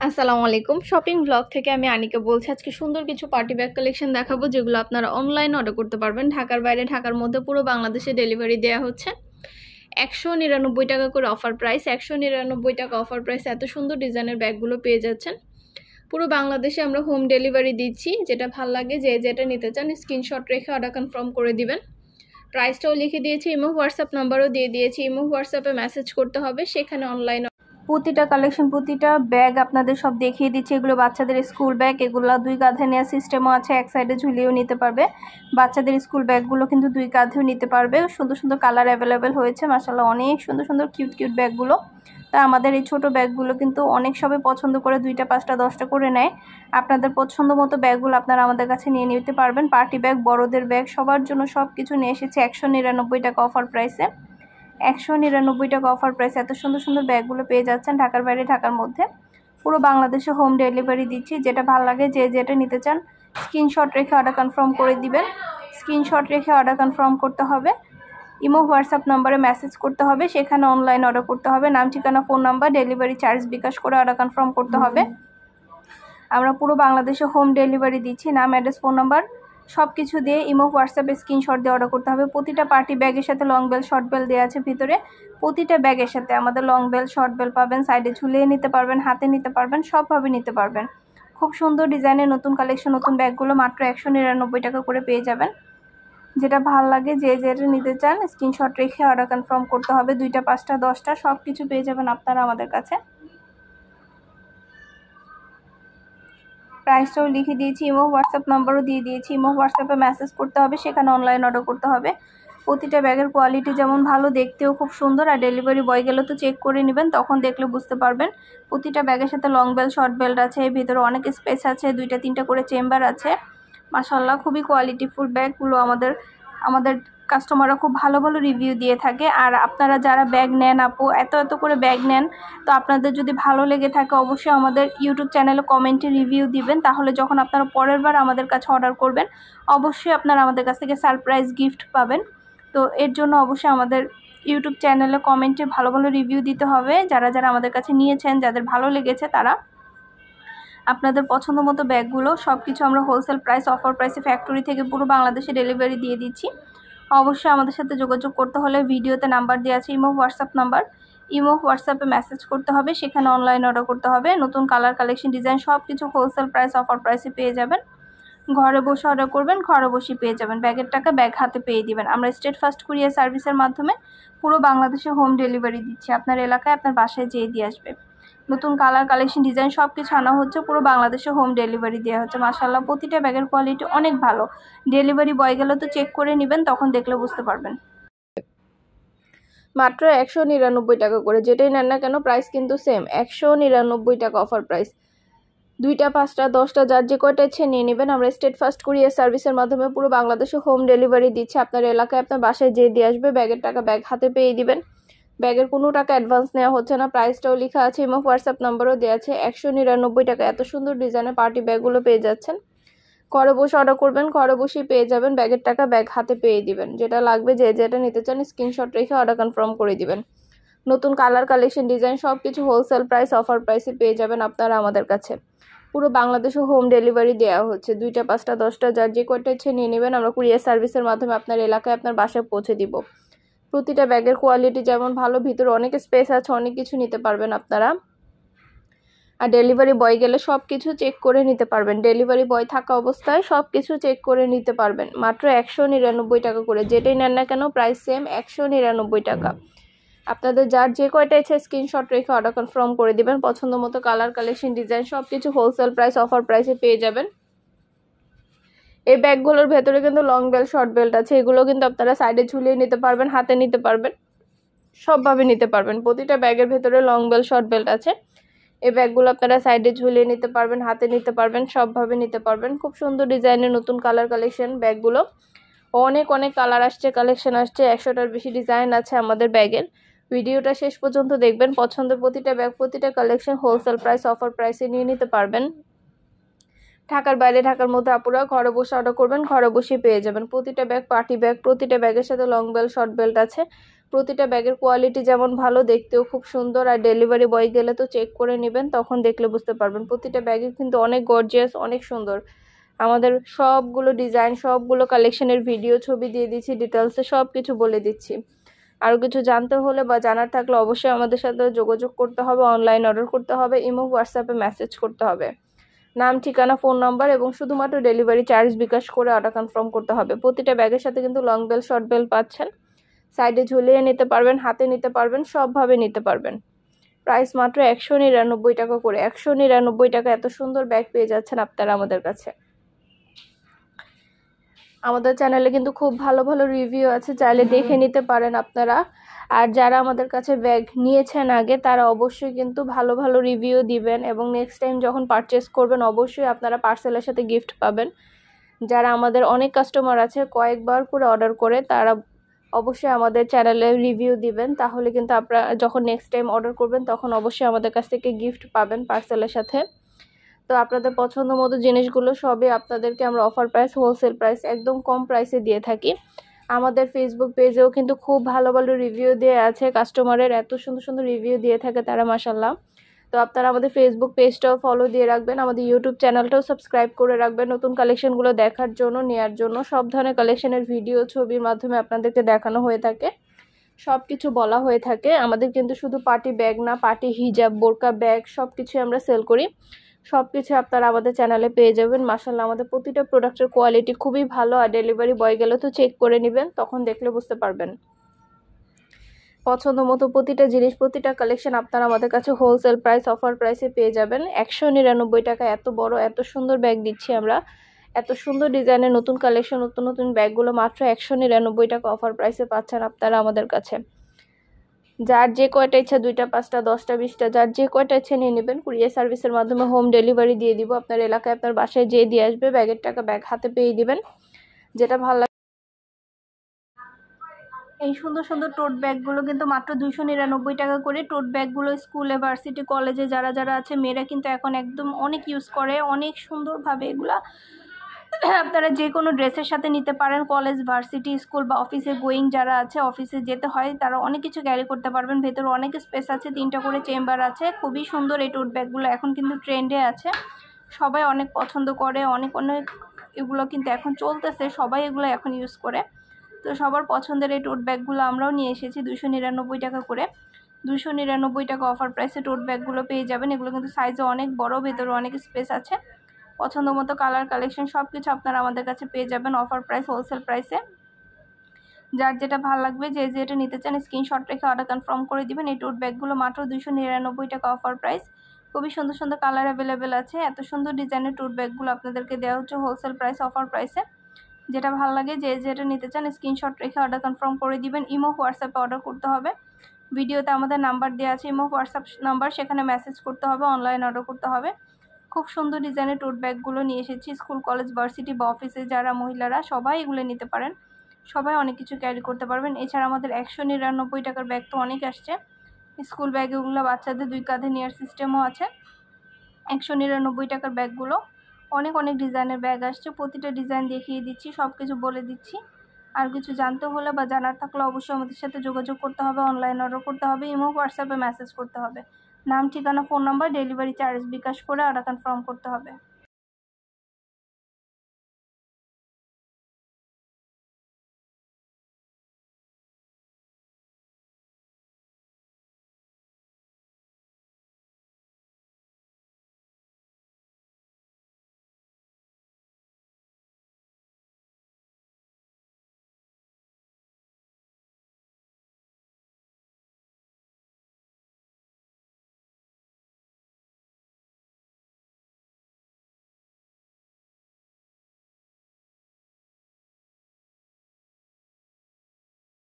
আসসালামু আলাইকুম shopping blog থেকে আমি আনিকা বলছি। আজকে সুন্দর কিছু পার্টি ব্যাগ কালেকশন দেখাবো যেগুলো আপনারা অনলাইনে অর্ডার করতে পারবেন। ঢাকার বাইরে ঢাকার মধ্যে পুরো বাংলাদেশে ডেলিভারি দেওয়া হচ্ছে। 199 টাকা করে অফার প্রাইস, 199 টাকা অফার প্রাইস। এত সুন্দর ডিজাইনের ব্যাগগুলো পেয়ে যাচ্ছেন। পুরো বাংলাদেশে আমরা হোম ডেলিভারি দিচ্ছি। যেটা ভাল লাগে যেটা নিতে চান স্ক্রিনশট রেখে অর্ডার কনফার্ম করে দিবেন। প্রাইসটাও লিখে দিয়েছি, ইমো হোয়াটসঅ্যাপ নাম্বারও দিয়ে দিয়েছি। ইমো হোয়াটসঅ্যাপে মেসেজ করতে হবে, সেখানে অনলাইন প্রতিটা কালেকশন প্রতিটা ব্যাগ আপনাদের সব দেখিয়ে দিচ্ছি। এগুলো বাচ্চাদের স্কুল ব্যাগ, এগুলো 2 কাঁধে নেওয়ার সিস্টেমও আছে, এক সাইডে ঝুলিয়েও নিতে পারবে। বাচ্চাদের স্কুল ব্যাগগুলো কিন্তু 2 কাঁধেও নিতে পারবে। সুন্দর সুন্দর কালার অ্যাভেলেবেল হয়েছে, মাশাআল্লাহ অনেক সুন্দর সুন্দর কিউট ব্যাগগুলো। তা আমাদের এই ছোট ব্যাগগুলো কিন্তু অনেক সবাই পছন্দ করে, 2টা 5টা 10টা করে নেয়। আপনাদের পছন্দ মতো ব্যাগগুলো আপনারা আমাদের কাছে নিয়ে নিতে পারবেন। পার্টি ব্যাগ, বড়দের ব্যাগ, সবার জন্য সব কিছু নিয়ে এসেছে 199 টাকা অফার প্রাইসে। 199 টাকা অফার প্রাইস। এত সুন্দর সুন্দর ব্যাগগুলো পেয়ে যাচ্ছেন ঢাকার বাইরে ঢাকার মধ্যে। পুরো বাংলাদেশে হোম ডেলিভারি দিচ্ছি। যেটা ভালো লাগে যেটা নিতে চান স্ক্রিনশট রেখে অর্ডার কনফার্ম করে দিবেন। স্ক্রিনশট রেখে অর্ডার কনফার্ম করতে হবে। ইমো হোয়াটসঅ্যাপ নাম্বারে মেসেজ করতে হবে, সেখানে অনলাইন অর্ডার করতে হবে। নাম, ঠিকানা, ফোন নাম্বার, ডেলিভারি চার্জ বিকাশ করে অর্ডার কনফার্ম করতে হবে। আমরা পুরো বাংলাদেশে হোম ডেলিভারি দিচ্ছি। নাম, অ্যাড্রেস, ফোন নাম্বার সব কিছু দিয়ে ইমো হোয়াটসঅ্যাপে স্ক্রিনশট দিয়ে অর্ডার করতে হবে। প্রতিটা পার্টি ব্যাগের সাথে লং বেল শর্ট বেল দেওয়া আছে ভিতরে। প্রতিটা ব্যাগের সাথে আমাদের লং বেল শর্ট বেল পাবেন। সাইডে ঝুলিয়ে নিতে পারবেন, হাতে নিতে পারবেন, সবভাবে নিতে পারবেন। খুব সুন্দর ডিজাইনের নতুন কালেকশন, নতুন ব্যাগগুলো মাত্র 199 টাকা করে পেয়ে যাবেন। যেটা ভাল লাগে যেটা নিতে চান স্ক্রিনশট রেখে অর্ডার কনফার্ম করতে হবে। 2টা 5টা 10টা সব কিছু পেয়ে যাবেন আপনারা আমাদের কাছে। প্রাইসটাও লিখে দিয়েছি, ইমো হোয়াটসঅ্যাপ নাম্বারও দিয়ে দিয়েছি। ইমো হোয়াটসঅ্যাপে মেসেজ করতে হবে, সেখানে অনলাইন অর্ডার করতে হবে। প্রতিটা ব্যাগের কোয়ালিটি যেমন ভালো, দেখতেও খুব সুন্দর। আর ডেলিভারি বয় গেলে তো চেক করে নেবেন, তখন দেখলে বুঝতে পারবেন। প্রতিটা ব্যাগের সাথে লং বেল শর্ট বেল্ট আছে, ভিতরে অনেক স্পেস আছে, 2টা 3টা করে চেম্বার আছে। মাশাআল্লাহ খুবই কোয়ালিটিফুল ব্যাগগুলো। আমাদের কাস্টমাররা খুব ভালো ভালো রিভিউ দিয়ে থাকে। আর আপনারা যারা ব্যাগ নেন আপু, এত করে ব্যাগ নেন, তো আপনাদের যদি ভালো লেগে থাকে অবশ্যই আমাদের ইউটিউব চ্যানেলে কমেন্টে রিভিউ দিবেন। তাহলে যখন আপনারা পরের বার আমাদের কাছে অর্ডার করবেন অবশ্যই আপনারা আমাদের কাছ থেকে সারপ্রাইজ গিফট পাবেন। তো এর জন্য অবশ্যই আমাদের ইউটিউব চ্যানেলে কমেন্টে ভালো ভালো রিভিউ দিতে হবে। যারা আমাদের কাছে নিয়েছেন, যাদের ভালো লেগেছে, তারা আপনাদের পছন্দ মতো ব্যাগগুলো সব কিছু আমরা হোলসেল প্রাইস, অফার প্রাইসে ফ্যাক্টরি থেকে পুরো বাংলাদেশে ডেলিভারি দিয়ে দিচ্ছি। অবশ্যই আমাদের সাথে যোগাযোগ করতে হলে ভিডিওতে নাম্বার দেওয়া আছে, ইমো হোয়াটসঅ্যাপ নাম্বার। ইমো হোয়াটসঅ্যাপে মেসেজ করতে হবে, সেখানে অনলাইন অর্ডার করতে হবে। নতুন কালার, কালেকশন, ডিজাইন সব কিছু হোলসেল প্রাইস, অফার প্রাইসে পেয়ে যাবেন। ঘরে বসে অর্ডার করবেন, ঘরে বসে পেয়ে যাবেন। ব্যাগের টাকা ব্যাগ হাতে পেয়ে দিবেন। আমরা স্টেট ফার্স্ট কুরিয়ার সার্ভিসের মাধ্যমে পুরো বাংলাদেশে হোম ডেলিভারি দিচ্ছি। আপনার এলাকায় আপনার বাসায় যেয়ে দিয়ে আসবে। নতুন কালার, কালেকশন, ডিজাইন সব কিছু আনা হচ্ছে, পুরো বাংলাদেশে হোম ডেলিভারি দেওয়া হচ্ছে। মাশাআল্লাহ প্রতিটা ব্যাগের কোয়ালিটি অনেক ভালো। ডেলিভারি বয় গেলে তো চেক করে নেবেন, তখন দেখলে বুঝতে পারবেন। মাত্র 199 টাকা করে, যেটাই নেন না কেন প্রাইস কিন্তু সেম, 199 টাকা অফার প্রাইস। 2টা 5টা 10টা যার যে কয়টা ইচ্ছে নিয়ে নেবেন। আমরা স্টেট ফার্স্ট কুরিয়ার সার্ভিসের মাধ্যমে পুরো বাংলাদেশে হোম ডেলিভারি দিচ্ছি। আপনার এলাকায় আপনার বাসায় যেয়ে দিয়ে আসবে। ব্যাগের টাকা ব্যাগ হাতে পেয়ে দিবেন। ব্যাগের কোনো টাকা অ্যাডভান্স নেওয়া হচ্ছে না। প্রাইসটাও লেখা আছে, ইমো হোয়াটসঅ্যাপ নাম্বারও দেওয়া আছে। 199 টাকা এত সুন্দর ডিজাইনের পার্টি ব্যাগগুলো পেয়ে যাচ্ছেন। ঘরে বসে অর্ডার করবেন, ঘরে বসেই পেয়ে যাবেন। ব্যাগের টাকা ব্যাগ হাতে পেয়ে দিবেন। যেটা লাগবে যেটা নিতে চান স্ক্রিনশট রেখে অর্ডার কনফার্ম করে দিবেন। নতুন কালার, কালেকশন, ডিজাইন সব কিছু হোলসেল প্রাইস, অফার প্রাইসে পেয়ে যাবেন আপনারা আমাদের কাছে। পুরো বাংলাদেশে হোম ডেলিভারি দেওয়া হচ্ছে। 2টা 5টা 10টা যার যে কয়টা ইচ্ছে নিয়ে নেবেন। আমরা কুরিয়ার সার্ভিসের মাধ্যমে আপনার এলাকায় আপনার বাসায় পৌঁছে দিব। প্রতিটা ব্যাগের কোয়ালিটি যেমন ভালো, ভিতরে অনেক স্পেস আছে, অনেক কিছু নিতে পারবেন আপনারা। আর ডেলিভারি বয় গেলে সব কিছু চেক করে নিতে পারবেন। ডেলিভারি বয় থাকা অবস্থায় সব কিছু চেক করে নিতে পারবেন। মাত্র 199 টাকা করে, যেটাই নেন না কেন প্রাইস সেম, 199 টাকা। আপনাদের যার যে কয়টা ইচ্ছে স্ক্রিনশট রেখে অর্ডার কনফার্ম করে দিবেন। পছন্দ মতো কালার, কালেকশন, ডিজাইন সব কিছু হোলসেল প্রাইস, অফার প্রাইসে পেয়ে যাবেন। এই ব্যাগগুলোর ভেতরে কিন্তু লং বেল্ট, শর্ট বেল্ট আছে। এগুলো কিন্তু আপনারা সাইডে ঝুলিয়ে নিতে পারবেন, হাতে নিতে পারবেন, সবভাবে নিতে পারবেন। প্রতিটা ব্যাগের ভেতরে লং বেল্ট, শর্ট বেল্ট আছে। এই ব্যাগগুলো আপনারা সাইডে ঝুলিয়ে নিতে পারবেন, হাতে নিতে পারবেন, সবভাবে নিতে পারবেন। খুব সুন্দর ডিজাইনের নতুন কালার, কালেকশন ব্যাগগুলো। অনেক কালার আসছে, কালেকশন আসছে। 100টার বেশি ডিজাইন আছে আমাদের ব্যাগের। ভিডিওটা শেষ পর্যন্ত দেখবেন। পছন্দের প্রতিটা ব্যাগ, প্রতিটা কালেকশন হোলসেল প্রাইস, অফার প্রাইসে নিয়ে নিতে পারবেন। ঢাকার বাইরে ঢাকার মধ্যে আপুরা ঘরে বসে অর্ডার করবেন, ঘরে বসে পেয়ে যাবেন। প্রতিটা ব্যাগ পার্টি ব্যাগ, প্রতিটা ব্যাগের সাথে লং বেল্ট, শর্ট বেল্ট আছে। প্রতিটা ব্যাগের কোয়ালিটি যেমন ভালো, দেখতেও খুব সুন্দর। আর ডেলিভারি বয় গেলে তো চেক করে নেবেন, তখন দেখলে বুঝতে পারবেন। প্রতিটা ব্যাগে কিন্তু অনেক গর্জিয়াস, অনেক সুন্দর। আমাদের সবগুলো ডিজাইন, সবগুলো কালেকশনের ভিডিও ছবি দিয়ে দিচ্ছি, ডিটেলসে সব কিছু বলে দিচ্ছি। আরও কিছু জানতে হলে বা জানার থাকলে অবশ্যই আমাদের সাথে যোগাযোগ করতে হবে, অনলাইন অর্ডার করতে হবে, ইমো হোয়াটসঅ্যাপে মেসেজ করতে হবে। নাম, ঠিকানা, ফোন নাম্বার এবং শুধুমাত্র ডেলিভারি চার্জ বিকাশ করে অর্ডার কনফার্ম করতে হবে। প্রতিটা ব্যাগের সাথে কিন্তু লং বেল, শর্ট বেল পাচ্ছেন। সাইডে ঝুলিয়ে নিতে পারবেন, হাতে নিতে পারবেন, সবভাবে নিতে পারবেন। প্রাইস মাত্র 199 টাকা করে। 199 টাকা এত সুন্দর ব্যাগ পেয়ে যাচ্ছেন আপনারা আমাদের কাছে। আমাদের চ্যানেলে কিন্তু খুব ভালো ভালো রিভিউ আছে, চাইলে দেখে নিতে পারেন আপনারা। আর যারা আমাদের কাছে ব্যাগ নিয়েছেন আগে, তারা অবশ্যই কিন্তু ভালো ভালো রিভিউ দিবেন এবং নেক্সট টাইম যখন পারচেস করবেন অবশ্যই আপনারা পার্সেলের সাথে গিফট পাবেন। যারা আমাদের অনেক কাস্টমার আছে কয়েকবার করে অর্ডার করে, তারা অবশ্যই আমাদের চ্যানেলে রিভিউ দিবেন, তাহলে কিন্তু আপনারা যখন নেক্সট টাইম অর্ডার করবেন তখন অবশ্যই আমাদের কাছ থেকে গিফট পাবেন পার্সেলের সাথে। তো আপনাদের পছন্দ মতো জিনিসগুলো সবই আপনাদেরকে আমরা অফার প্রাইস, হোলসেল প্রাইস একদম কম প্রাইসে দিয়ে থাকি। আমাদের ফেসবুক পেজেও কিন্তু খুব ভালো ভালো রিভিউ দিয়ে আছে, কাস্টমারের এত সুন্দর সুন্দর রিভিউ দিয়ে থাকে তারা, মাশাল্লাহ। তো আপনারা আমাদের ফেসবুক পেজটাও ফলো দিয়ে রাখবেন, আমাদের ইউটিউব চ্যানেলটাও সাবস্ক্রাইব করে রাখবেন, নতুন কালেকশনগুলো দেখার জন্য, নেওয়ার জন্য। সব ধরনের কালেকশনের ভিডিও, ছবির মাধ্যমে আপনাদেরকে দেখানো হয়ে থাকে, সব কিছু বলা হয়ে থাকে। আমাদের কিন্তু শুধু পার্টি ব্যাগ না, পার্টি হিজাব, বোরকা ব্যাগ সব কিছুই আমরা সেল করি। সব কিছু আপনারা আমাদের চ্যানেলে পেয়ে যাবেন। মাশাআল্লাহ, আমাদের প্রতিটা প্রোডাক্টের কোয়ালিটি খুবই ভালো। আর ডেলিভারি বয় গেলে তো চেক করে নেবেন, তখন দেখলে বুঝতে পারবেন। পছন্দ মতো প্রতিটা জিনিস, প্রতিটা কালেকশন আপনারা আমাদের কাছে হোলসেল প্রাইস, অফার প্রাইসে পেয়ে যাবেন। 199 টাকা এত বড়, এত সুন্দর ব্যাগ দিচ্ছি আমরা। এত সুন্দর ডিজাইনের নতুন কালেকশন, নতুন নতুন ব্যাগগুলো মাত্র 199 টাকা অফার প্রাইসে পাচ্ছেন আপনারা আমাদের কাছে। যার যে কয়টা ইচ্ছা, 2টা, 5টা, 10টা, 20টা, যার যে কয়টা ইচ্ছা নিয়ে নেবেন। কুরিয়ার সার্ভিসের মাধ্যমে হোম ডেলিভারি দিয়ে দিব। আপনার এলাকায়, আপনার বাসায় যেয়ে দিয়ে আসবে। ব্যাগের টাকা ব্যাগ হাতে পেয়ে দিবেন। যেটা ভালো লাগে। এই সুন্দর সুন্দর টোট ব্যাগগুলো কিন্তু মাত্র 299 টাকা করে। টোট ব্যাগগুলো স্কুলে, ভার্সিটি, কলেজে যারা যারা আছে, মেয়েরা কিন্তু এখন একদম অনেক ইউজ করে, অনেক সুন্দরভাবে। এগুলা আপনারা যে কোনো ড্রেসের সাথে নিতে পারেন। কলেজ, ভার্সিটি, স্কুল বা অফিসে গোয়িং যারা আছে, অফিসে যেতে হয়, তারা অনেক কিছু ক্যারি করতে পারবেন। ভেতরে অনেক স্পেস আছে, 3টা করে চেম্বার আছে। খুবই সুন্দর এই টোট ব্যাগগুলো, এখন কিন্তু ট্রেন্ডে আছে, সবাই অনেক পছন্দ করে। অনেক অনেক এগুলো কিন্তু এখন চলতেছে, সবাই এগুলো এখন ইউজ করে। তো সবার পছন্দের এই টোট ব্যাগগুলো আমরাও নিয়ে এসেছি 299 টাকা করে। 299 টাকা অফার প্রাইসে টোট ব্যাগগুলো পেয়ে যাবেন। এগুলো কিন্তু সাইজে অনেক বড়, ভেতরে অনেক স্পেস আছে। পছন্দ মতো কালার, কালেকশন সব কিছু আপনারা আমাদের কাছে পেয়ে যাবেন অফার প্রাইস, হোলসেল প্রাইসে। যার যেটা ভালো লাগবে, যে যেটা নিতে চান, স্ক্রিনশট রেখে অর্ডার কনফার্ম করে দিবেন। এই টোট ব্যাগগুলো মাত্র 299 টাকা অফার প্রাইস। খুবই সুন্দর সুন্দর কালার অ্যাভেলেবেল আছে। এত সুন্দর ডিজাইনের টোট ব্যাগগুলো আপনাদেরকে দেওয়া হচ্ছে হোলসেল প্রাইস, অফার প্রাইসে। যেটা ভালো লাগে, যে যেটা নিতে চান, স্ক্রিনশট রেখে অর্ডার কনফার্ম করে দিবেন। ইমো, হোয়াটসঅ্যাপে অর্ডার করতে হবে। ভিডিওতে আমাদের নাম্বার দেওয়া আছে, ইমো, হোয়াটসঅ্যাপ নাম্বার, সেখানে মেসেজ করতে হবে, অনলাইন অর্ডার করতে হবে। খুব সুন্দর ডিজাইনের টোট ব্যাগগুলো নিয়ে এসেছি। স্কুল, কলেজ, ভার্সিটি বা অফিসে যারা মহিলারা, সবাই এগুলো নিতে পারেন। সবাই অনেক কিছু ক্যারি করতে পারবেন। এছাড়া আমাদের 199 টাকার ব্যাগ তো অনেক আসছে। স্কুল ব্যাগ, এগুলো বাচ্চাদের 2 কাঁধে নেওয়ার সিস্টেমও আছে। 199 টাকার ব্যাগগুলো অনেক অনেক ডিজাইনের ব্যাগ আসছে। প্রতিটা ডিজাইন দেখিয়ে দিচ্ছি, সব কিছু বলে দিচ্ছি। আর কিছু জানতে হলে বা জানার থাকলে অবশ্যই আমাদের সাথে যোগাযোগ করতে হবে, অনলাইন অর্ডার করতে হবে, ইমো, হোয়াটসঅ্যাপে মেসেজ করতে হবে। নাম, ঠিকানা, ফোন নাম্বার, ডেলিভারি চার্জ বিকাশ করে অর্ডার কনফার্ম করতে হবে।